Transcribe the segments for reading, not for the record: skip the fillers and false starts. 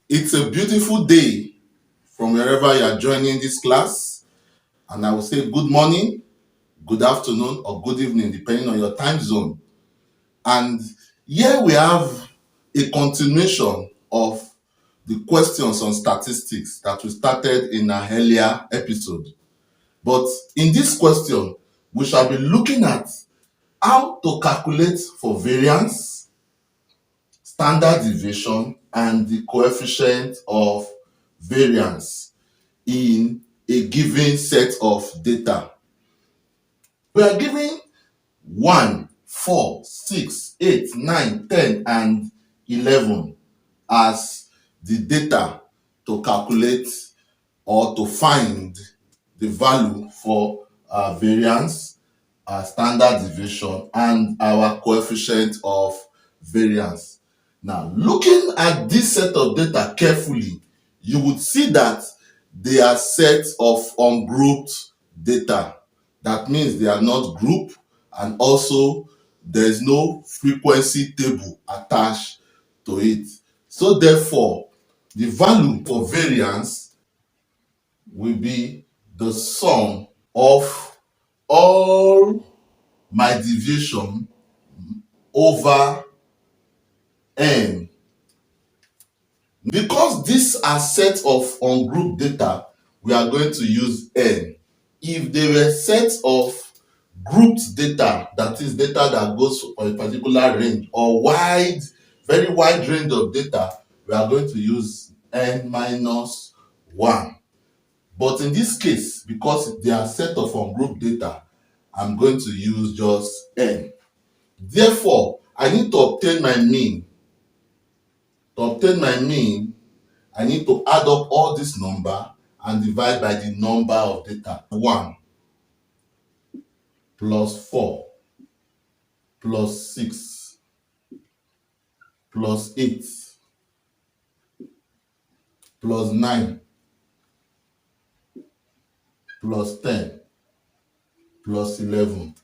It's a beautiful day from wherever you are joining this class, and I will say good morning, good afternoon, or good evening, depending on your time zone. And here we have a continuation of the questions on statistics that we started in our earlier episode. But in this question, we shall be looking at how to calculate for variance, standard deviation, and the coefficient of variance in a given set of data. We are given 1, 4, 6, 8, 9, 10, and 11 as the data to calculate or to find the value for our variance, our standard deviation, and our coefficient of variance. Now, looking at this set of data carefully, you would see that they are sets of ungrouped data. That means they are not grouped, and also there is no frequency table attached to it. So therefore, the value for variance will be the sum of all my deviation over n. Because these are sets of ungrouped data, we are going to use n. If they were sets of grouped data, that is data that goes for a particular range or very wide range of data, we are going to use n minus 1. But in this case, because they are set of ungrouped data, I'm going to use just n. Therefore, I need to obtain my mean. To obtain my mean, I need to add up all this number and divide by the number of data. 1 plus 4 plus 6 plus 8 plus 9 plus 10 plus 11.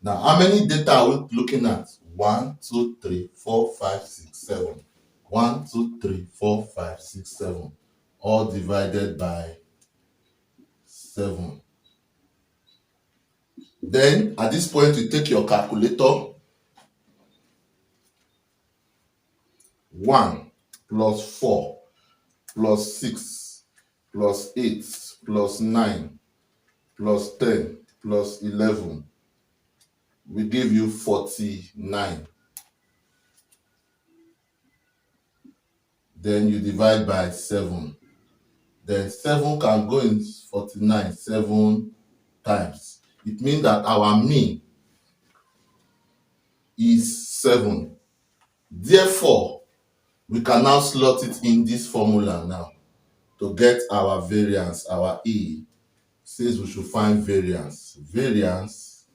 Now, how many data are we looking at? 1, 2, 3, 4, 5, 6, 7. 1, 2, 3, 4, 5, 6, 7. All divided by 7. Then, at this point, you take your calculator. 1 plus 4 plus 6 plus 8 plus 9 plus 10 plus 11 will give you 49. Then you divide by 7. Then 7 can go in 49 7 times. It means that our mean is 7. Therefore, we can now slot it in this formula now to get our variance. Our E says we should find variance. Variance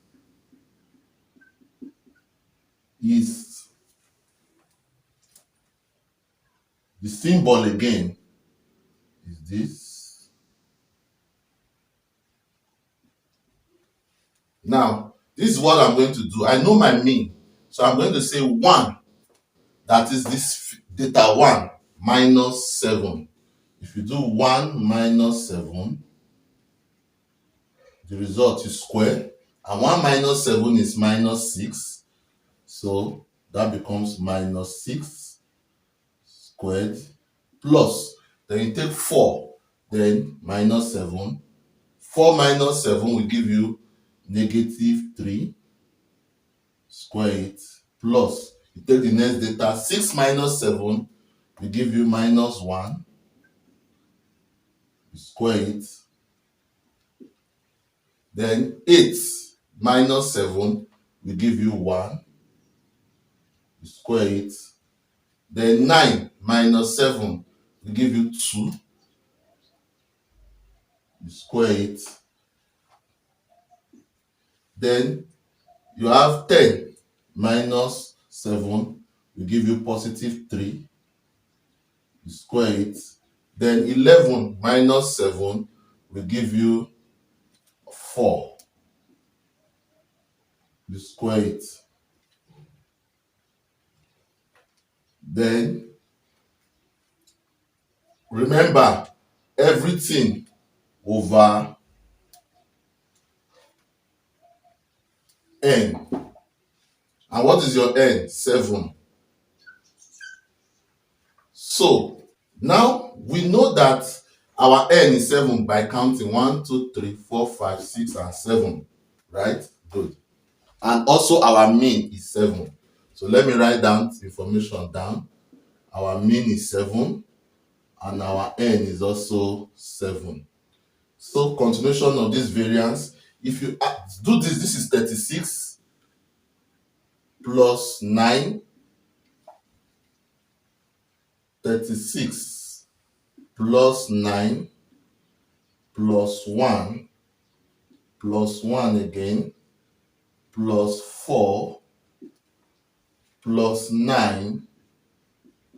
is the symbol again is this. Now, this is what I'm going to do. I know my mean. So I'm going to say 1. That is this data 1 minus 7. If you do 1 minus 7, the result is square. And 1 minus 7 is minus 6. So that becomes minus 6 squared plus. Then you take 4, then minus 7. 4 minus 7 will give you negative 3 square it plus. You take the next data, 6 minus 7 will give you minus 1. You square it. Then 8 minus 7 will give you 1. You square it. Then 9 minus 7 will give you 2. You square it. Then you have 10 minus 7 will give you positive 3. You square it. Then 11 minus 7 will give you 4. You square it. Then remember, everything over n. And what is your n? 7. So now we know that our n is 7 by counting 1, 2, 3, 4, 5, 6, and 7. Right? Good. And also our mean is 7. So let me write down information down. Our mean is 7 and our n is also 7. So continuation of this variance, if you do this is 36 plus 9, 36 plus 9 plus 1 plus 1 again plus 4 plus 9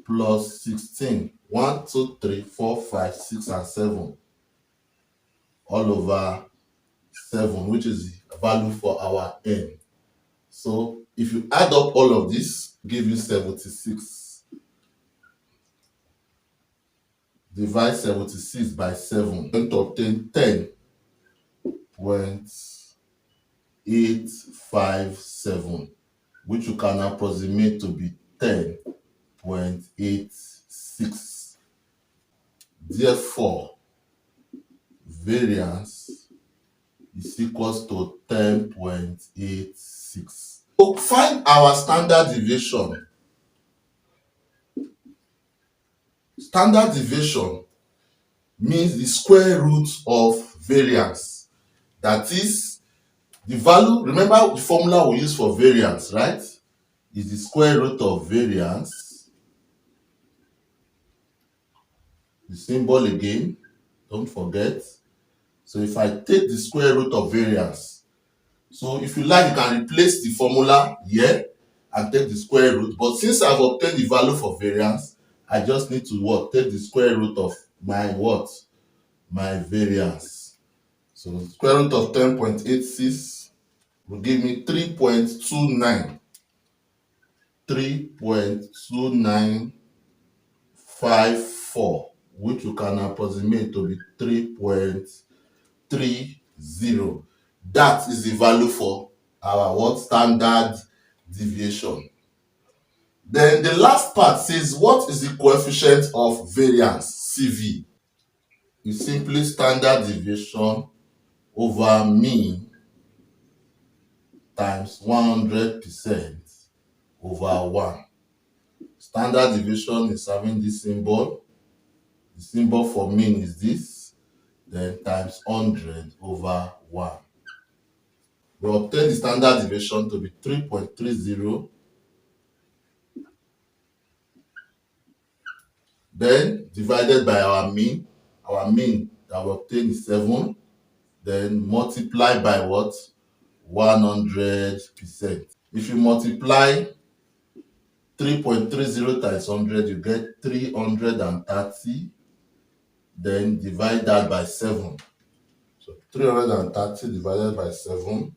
plus 16. 1, 2, 3, 4, 5, 6, and 7. All over 7, which is the value for our n. So if you add up all of this, give you 76. Divide 76 by 7. Going to obtain 10.857, which you can approximate to be 10.86. Therefore, variance is equals to 10.86. So find our standard deviation. Standard deviation means the square root of variance. That is the value. Remember the formula we use for variance, right? Is the square root of variance. The symbol again, don't forget. So if I take the square root of variance, so if you like, you can replace the formula here and take the square root. But since I've obtained the value for variance, I just need to what? Take the square root of my what? My variance. So the square root of 10.86 will give me 3.29. 3.2954, which you can approximate to be 3.30. That is the value for our what? Standard deviation. Then the last part says, what is the coefficient of variance, CV? It's simply standard deviation over mean times 100% over 1. Standard deviation is having this symbol. The symbol for mean is this, then times 100 over 1. We obtain the standard deviation to be 3.30. Then divided by our mean. Our mean that we obtain is 7. Then multiply by what? 100%. If you multiply 3.30 times 100, you get 330. Then divide that by 7. So 330 divided by 7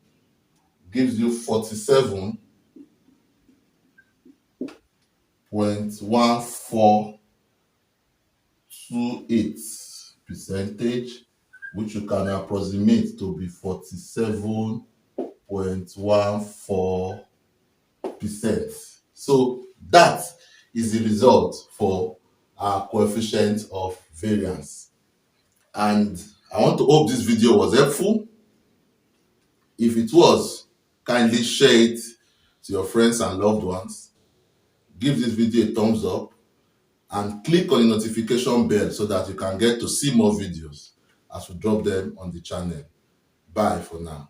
gives you 47.1428%, which you can approximate to be 47.14%. So that is the result for our coefficient of variance. And I want to hope this video was helpful. If it was, kindly share it to your friends and loved ones. Give this video a thumbs up and click on the notification bell so that you can get to see more videos as we drop them on the channel. Bye for now.